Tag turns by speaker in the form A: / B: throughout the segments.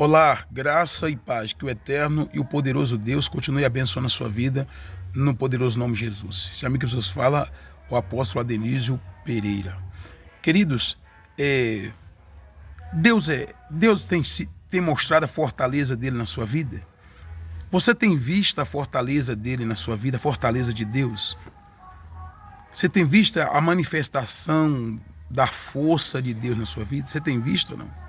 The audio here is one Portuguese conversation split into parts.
A: Olá, graça e paz, que o eterno e o poderoso Deus continue abençoando a sua vida, no poderoso nome de Jesus. Esse amigo que Jesus fala, o apóstolo Adenísio Pereira. Queridos, Deus tem mostrado a fortaleza dele na sua vida? Você tem visto a fortaleza dele na sua vida, a fortaleza de Deus? Você tem visto a manifestação da força de Deus na sua vida? Você tem visto ou não?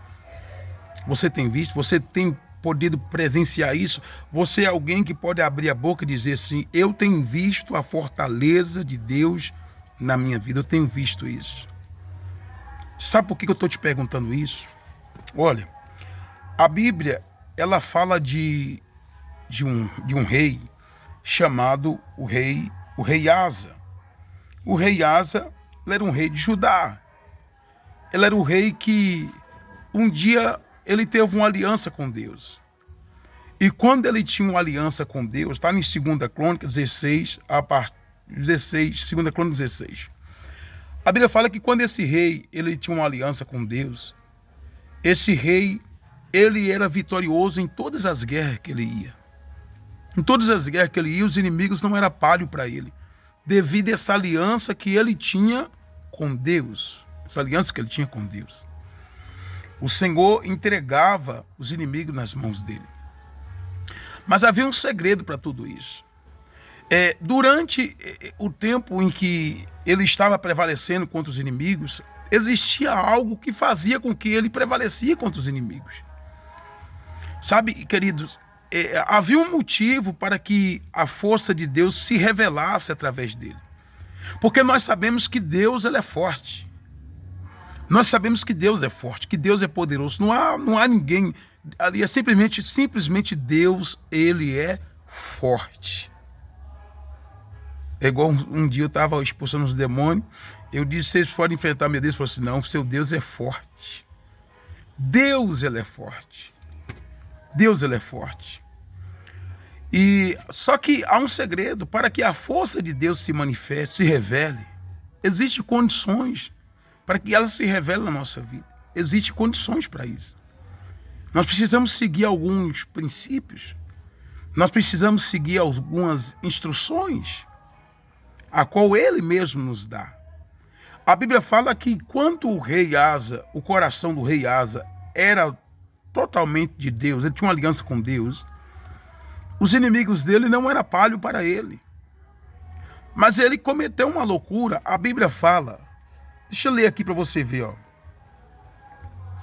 A: Você tem visto? Você tem podido presenciar isso? Você é alguém que pode abrir a boca e dizer assim: eu tenho visto a fortaleza de Deus na minha vida, eu tenho visto isso. Sabe por que eu estou te perguntando isso? Olha, a Bíblia, ela fala de um rei chamado o rei Asa. O rei Asa, ele era um rei de Judá. Ele era o rei que um dia ele teve uma aliança com Deus. E quando ele tinha uma aliança com Deus, está em 2 Crônica 16, 2 Crônica 16. A Bíblia fala que quando esse rei ele tinha uma aliança com Deus, esse rei ele era vitorioso em todas as guerras que ele ia. Em todas as guerras que ele ia, os inimigos não eram páreo para ele, devido a essa aliança que ele tinha com Deus. Essa aliança que ele tinha com Deus. O Senhor entregava os inimigos nas mãos dele. Mas havia um segredo para tudo isso. Durante o tempo em que ele estava prevalecendo contra os inimigos, existia algo que fazia com que ele prevalecia contra os inimigos. Sabe, queridos, havia um motivo para que a força de Deus se revelasse através dele. Porque nós sabemos que Deus ele é forte. Nós sabemos que Deus é forte, que Deus é poderoso. Não há ninguém ali, é simplesmente Deus, ele é forte. É igual um dia eu estava expulsando os demônios, eu disse: vocês podem enfrentar meu Deus? Eu falei assim: não, seu Deus é forte. Deus, ele é forte. Deus, ele é forte. E só que há um segredo: para que a força de Deus se manifeste, se revele, existem condições para que ela se revele na nossa vida. Existem condições para isso. Nós precisamos seguir alguns princípios, nós precisamos seguir algumas instruções, a qual ele mesmo nos dá. A Bíblia fala que quando o rei Asa, o coração do rei Asa era totalmente de Deus, ele tinha uma aliança com Deus, os inimigos dele não eram páreo para ele. Mas ele cometeu uma loucura. A Bíblia fala, deixa eu ler aqui para você ver, ó.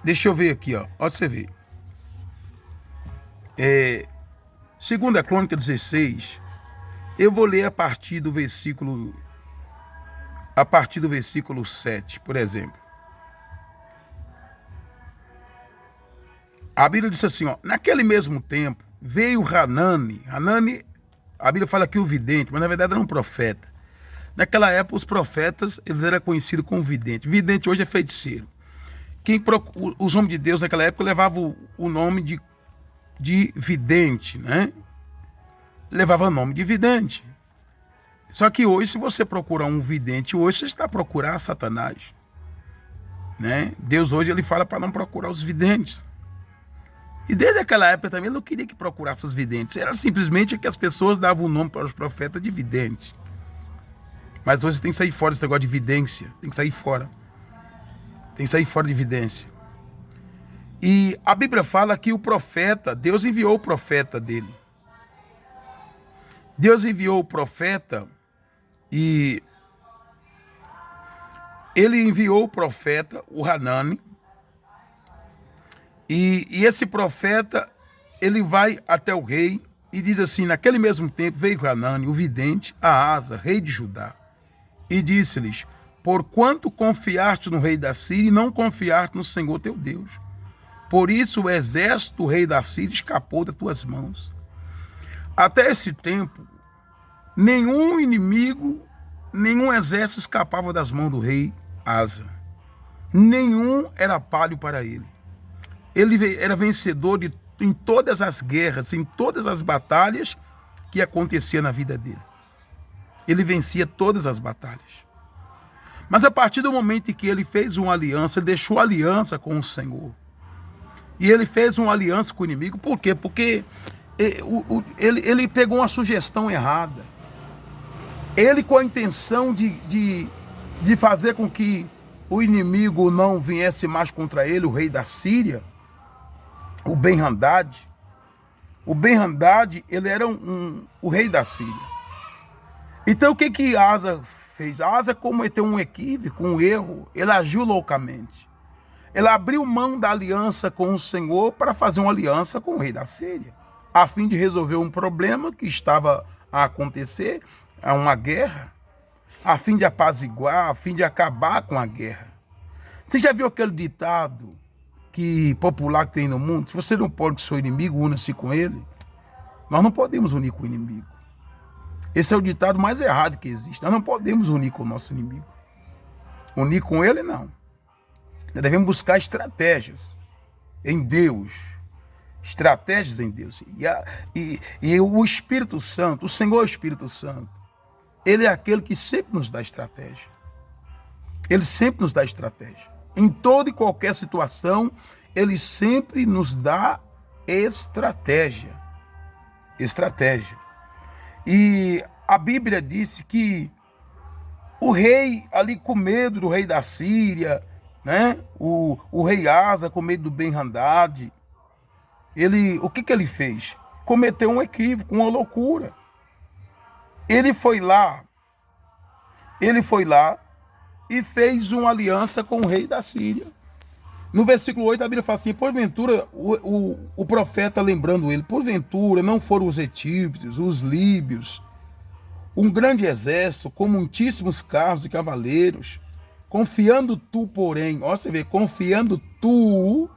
A: Deixa eu ver aqui, ó. Olha você ver. 2 Crônica 16, eu vou ler a partir do versículo 7, por exemplo. A Bíblia diz assim, ó: naquele mesmo tempo veio Hanani, a Bíblia fala que o vidente, mas na verdade era um profeta. Naquela época os profetas, eles eram conhecidos como vidente. Vidente hoje é feiticeiro. Os homens de Deus naquela época levavam o nome de vidente, né? Levava o nome de vidente. Só que hoje, se você procurar um vidente, hoje você está a procurar Satanás, né? Deus hoje ele fala para não procurar os videntes. E desde aquela época também ele não queria que procurasse os videntes. Era simplesmente que as pessoas davam o nome para os profetas de vidente. Mas hoje tem que sair fora desse negócio de vidência. Tem que sair fora. Tem que sair fora de vidência. E a Bíblia fala que o profeta, Deus enviou o profeta dele. Deus enviou o profeta e ele enviou o profeta, o Hanani. E esse profeta, ele vai até o rei e diz assim: naquele mesmo tempo veio Hanani, o vidente, a Asa, rei de Judá, e disse-lhes: porquanto confiaste no rei da Síria e não confiaste no Senhor teu Deus, por isso o exército do rei da Síria escapou das tuas mãos. Até esse tempo, nenhum inimigo, nenhum exército escapava das mãos do rei Asa. Nenhum era páreo para ele. Ele era vencedor em todas as guerras, em todas as batalhas que aconteciam na vida dele. Ele vencia todas as batalhas. Mas a partir do momento em que ele fez uma aliança, ele deixou a aliança com o Senhor. E ele fez uma aliança com o inimigo. Por quê? Porque ele pegou uma sugestão errada. Ele, com a intenção de fazer com que o inimigo não viesse mais contra ele, o rei da Síria, o Ben-Hadad. O Ben-Hadad, ele era o rei da Síria. Então o que Asa fez? Asa cometeu um equívoco, um erro. Ele agiu loucamente. Ele abriu mão da aliança com o Senhor para fazer uma aliança com o rei da Síria, a fim de resolver um problema que estava a acontecer, uma guerra, a fim de apaziguar, a fim de acabar com a guerra. Você já viu aquele ditado popular que tem no mundo? Se você não pode com o seu inimigo, una-se com ele. Nós não podemos unir com o inimigo. Esse é o ditado mais errado que existe. Nós não podemos unir com o nosso inimigo. Unir com ele, não. Nós devemos buscar estratégias em Deus. Estratégias em Deus. E o Espírito Santo, o Senhor Espírito Santo, ele é aquele que sempre nos dá estratégia. Ele sempre nos dá estratégia. Em toda e qualquer situação, ele sempre nos dá estratégia. Estratégia. E a Bíblia disse que o rei, ali com medo do rei da Síria, né? O rei Asa, com medo do Ben-Hadad, o que ele fez? Cometeu um equívoco, uma loucura. Ele foi lá e fez uma aliança com o rei da Síria. No versículo 8, a Bíblia fala assim: porventura, o profeta lembrando ele, porventura não foram os etíopes, os líbios, um grande exército, com muitíssimos carros e cavaleiros, confiando tu, porém, ó, você vê, confiando tu,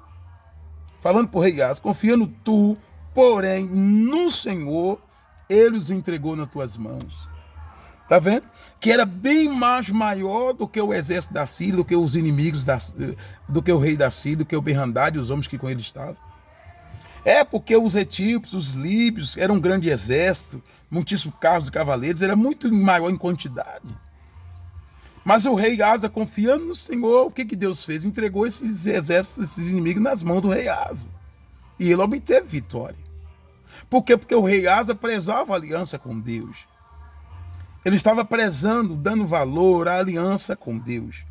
A: falando para o rei Asa, confiando tu, porém, no Senhor, ele os entregou nas tuas mãos. Tá vendo? Que era bem mais maior do que o exército da Síria, do que os inimigos, do que o rei da Síria, do que o Ben-Hadad e os homens que com ele estavam. É porque os etíopes, os líbios, eram um grande exército, muitíssimos carros e cavaleiros, era muito maior em quantidade. Mas o rei Asa, confiando no Senhor, o que Deus fez? Entregou esses exércitos, esses inimigos nas mãos do rei Asa. E ele obteve vitória. Por quê? Porque o rei Asa prezava a aliança com Deus. Ele estava prezando, dando valor à aliança com Deus.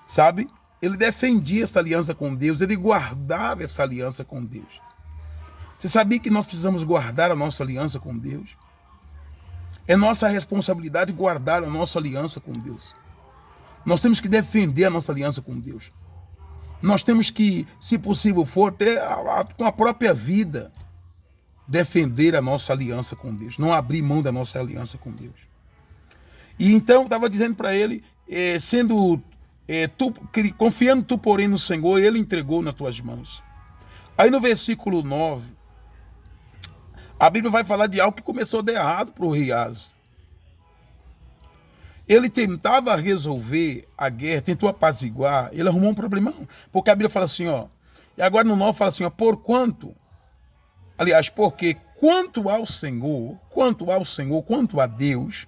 A: Sabe? Ele defendia essa aliança com Deus, ele guardava essa aliança com Deus. Você sabia que nós precisamos guardar a nossa aliança com Deus? É nossa responsabilidade guardar a nossa aliança com Deus. Nós temos que defender a nossa aliança com Deus. Nós temos que, se possível for, com a própria vida, defender a nossa aliança com Deus, não abrir mão da nossa aliança com Deus. E então estava dizendo para ele, confiando tu, porém, no Senhor, ele entregou nas tuas mãos. Aí no versículo 9, a Bíblia vai falar de algo que começou a dar errado para o rei Asa. Ele tentava resolver a guerra, tentou apaziguar, ele arrumou um problemão, porque a Bíblia fala assim, ó, e agora no 9 fala assim, ó, porque quanto ao Senhor, quanto a Deus,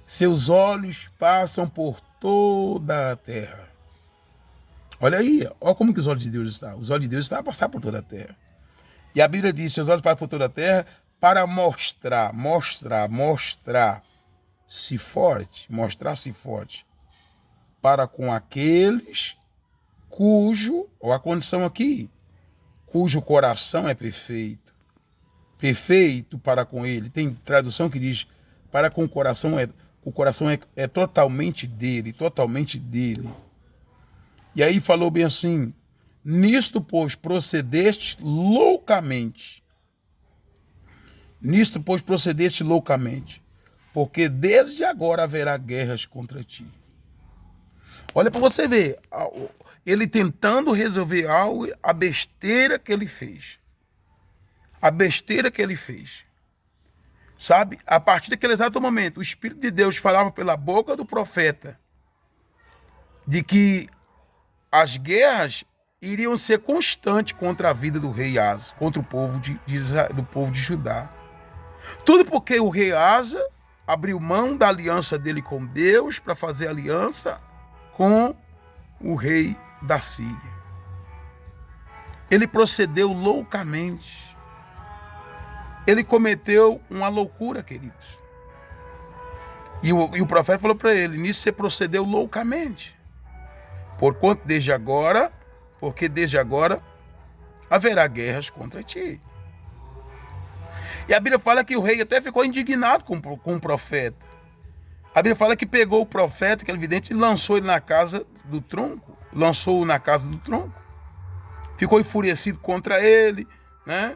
A: seus olhos passam por toda a terra. Olha aí, olha como que os olhos de Deus estão. Os olhos de Deus estão a passar por toda a terra. E a Bíblia diz, seus olhos passam por toda a terra para mostrar-se forte para com aqueles cujo coração é perfeito para com ele. Tem tradução que diz, para com o coração é totalmente dele. E aí falou bem assim, nisto, pois, procedeste loucamente, porque desde agora haverá guerras contra ti. Olha para você ver, ele tentando resolver algo, a besteira que ele fez. Sabe? A partir daquele exato momento, o Espírito de Deus falava pela boca do profeta de que as guerras iriam ser constantes contra a vida do rei Asa, contra o povo do povo de Judá. Tudo porque o rei Asa abriu mão da aliança dele com Deus para fazer aliança com o rei da Síria. Ele procedeu loucamente. Ele cometeu uma loucura, queridos. E o profeta falou para ele: nisso você procedeu loucamente. Porque desde agora haverá guerras contra ti. E a Bíblia fala que o rei até ficou indignado com o profeta. A Bíblia fala que pegou o profeta, aquele vidente, e lançou ele na casa do tronco. Lançou-o na casa do tronco. Ficou enfurecido contra ele, né?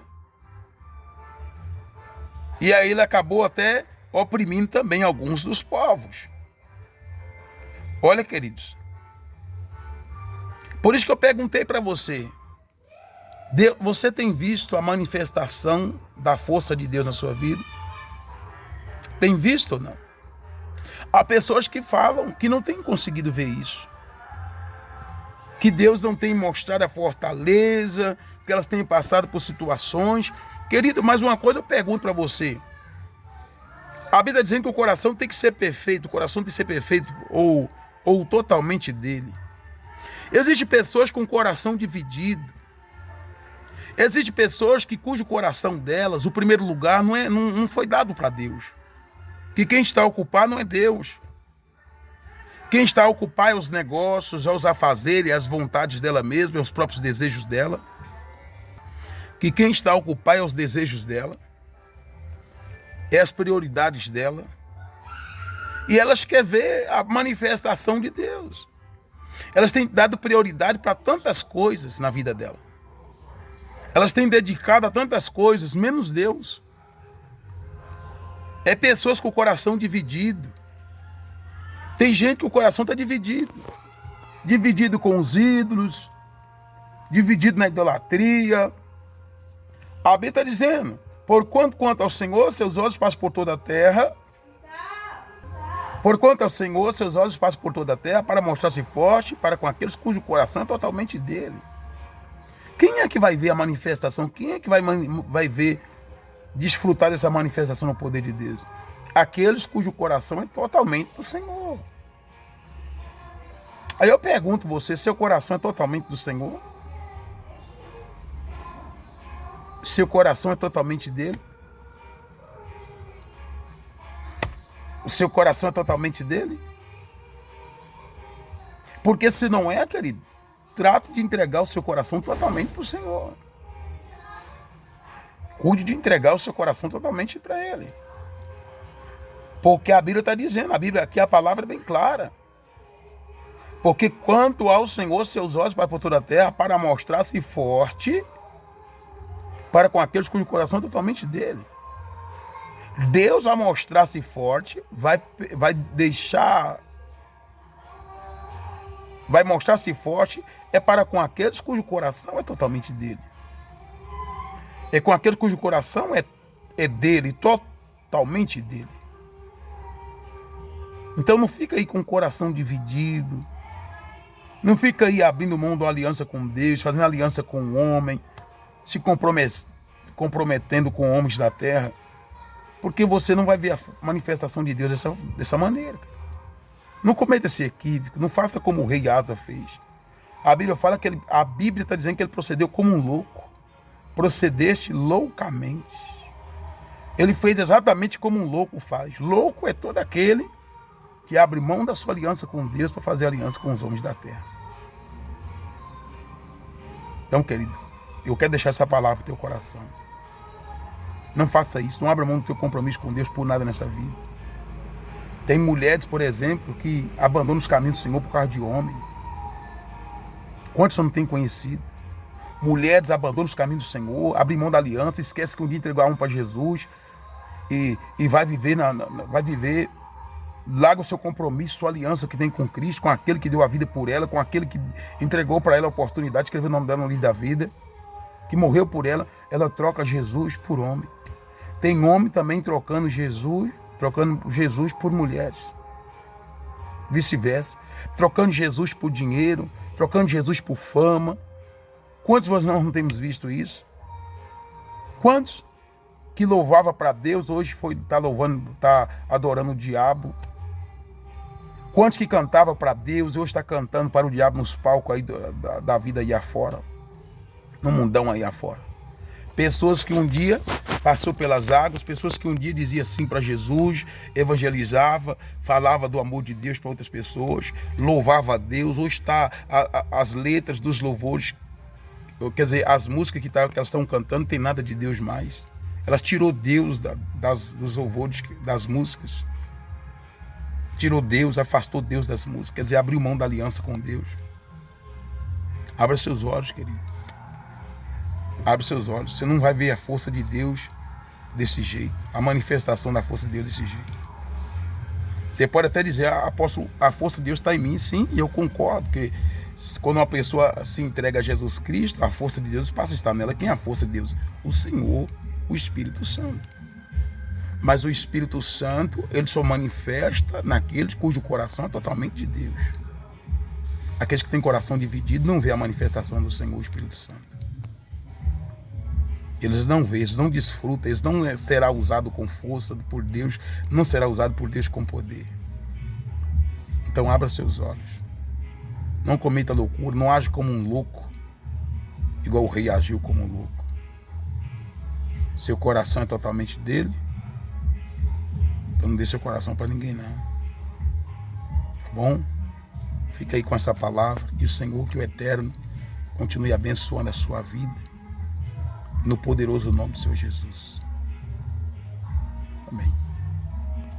A: E aí ele acabou até oprimindo também alguns dos povos. Olha, queridos. Por isso que eu perguntei para você. Você tem visto a manifestação da força de Deus na sua vida? Tem visto ou não? Há pessoas que falam que não têm conseguido ver isso. Que Deus não tem mostrado a fortaleza, que elas têm passado por situações. Querido, mais uma coisa eu pergunto para você. A Bíblia está dizendo que o coração tem que ser perfeito, o coração tem que ser perfeito ou totalmente dele. Existem pessoas com o coração dividido. Existem pessoas cujo coração delas, o primeiro lugar, não foi dado para Deus. Que quem está a ocupar não é Deus. Quem está a ocupar é os negócios, é os afazeres, é as vontades dela mesma, é os próprios desejos dela. Que quem está a ocupar é os desejos dela, é as prioridades dela. E elas querem ver a manifestação de Deus. Elas têm dado prioridade para tantas coisas na vida dela. Elas têm dedicado a tantas coisas, menos Deus. É pessoas com o coração dividido. Tem gente que o coração está dividido. Dividido com os ídolos, dividido na idolatria. A Bíblia está dizendo: porquanto ao Senhor, seus olhos passam por toda a terra. Porquanto ao Senhor, seus olhos passam por toda a terra para mostrar-se forte para com aqueles cujo coração é totalmente dele. Quem é que vai ver a manifestação? Quem é que vai ver, desfrutar dessa manifestação no poder de Deus? Aqueles cujo coração é totalmente do Senhor. Aí eu pergunto você, seu coração é totalmente do Senhor? Seu coração é totalmente dele? O seu coração é totalmente dele? Porque se não é, querido, trate de entregar o seu coração totalmente para o Senhor. Cuide de entregar o seu coração totalmente para ele. Porque a Bíblia está dizendo, aqui a palavra é bem clara. Porque quanto ao Senhor, seus olhos para por toda a terra, para mostrar-se forte para com aqueles cujo coração é totalmente dele. Deus, a mostrar-se forte, vai mostrar-se forte é para com aqueles cujo coração é totalmente dele. É com aquele cujo coração é dele, totalmente dele. Então não fica aí com o coração dividido. Não fica aí abrindo mão da aliança com Deus, fazendo aliança com o homem, se comprometendo com homens da terra. Porque você não vai ver a manifestação de Deus dessa maneira. Não cometa esse equívoco, não faça como o rei Asa fez. A Bíblia fala que a Bíblia está dizendo que ele procedeu como um louco. Procedeste loucamente. Ele fez exatamente como um louco faz. Louco é todo aquele que abre mão da sua aliança com Deus para fazer aliança com os homens da terra. Então, querido, eu quero deixar essa palavra para o teu coração. Não faça isso, não abra mão do teu compromisso com Deus por nada nessa vida. Tem mulheres, por exemplo, que abandonam os caminhos do Senhor por causa de homem. Quantos você não tem conhecido? Mulheres abandonam os caminhos do Senhor, abrem mão da aliança, esquece que um dia entregou a alma para Jesus e vai viver, larga o seu compromisso, sua aliança que tem com Cristo, com aquele que deu a vida por ela, com aquele que entregou para ela a oportunidade de escrever o nome dela no livro da vida, que morreu por ela, ela troca Jesus por homem. Tem homem também trocando Jesus por mulheres. Vice-versa. Trocando Jesus por dinheiro, trocando Jesus por fama. Quantos de nós não temos visto isso? Quantos que louvava para Deus, hoje está adorando o diabo? Quantos que cantava para Deus, hoje está cantando para o diabo nos palcos aí da vida aí afora? no mundão aí afora. Pessoas que um dia passou pelas águas, pessoas que um dia dizia sim para Jesus, evangelizava, falava do amor de Deus para outras pessoas, louvava a Deus. Hoje está as letras dos louvores, quer dizer, as músicas que elas estão cantando, não tem nada de Deus mais. Elas tirou Deus dos louvores, das músicas. Tirou Deus, afastou Deus das músicas, quer dizer, abriu mão da aliança com Deus. Abra seus olhos, querido. Abre seus olhos. Você não vai ver a força de Deus desse jeito. A manifestação da força de Deus desse jeito. Você pode até dizer, apóstolo, a força de Deus está em mim. Sim, e eu concordo. Porque quando uma pessoa se entrega a Jesus Cristo, a força de Deus passa a estar nela. Quem é a força de Deus? O Senhor, o Espírito Santo. Mas o Espírito Santo, ele só manifesta naqueles cujo coração é totalmente de Deus. Aqueles que têm coração dividido não vê a manifestação do Senhor, o Espírito Santo. Eles não veem, eles não desfrutam, eles não será usado com força por Deus, não será usado por Deus com poder. Então abra seus olhos. Não cometa loucura, não age como um louco, igual o rei agiu como um louco. Seu coração é totalmente dele, então não dê seu coração para ninguém não. Tá bom? Fica aí com essa palavra e o Senhor, que o Eterno, continue abençoando a sua vida. No poderoso nome do Senhor Jesus. Amém.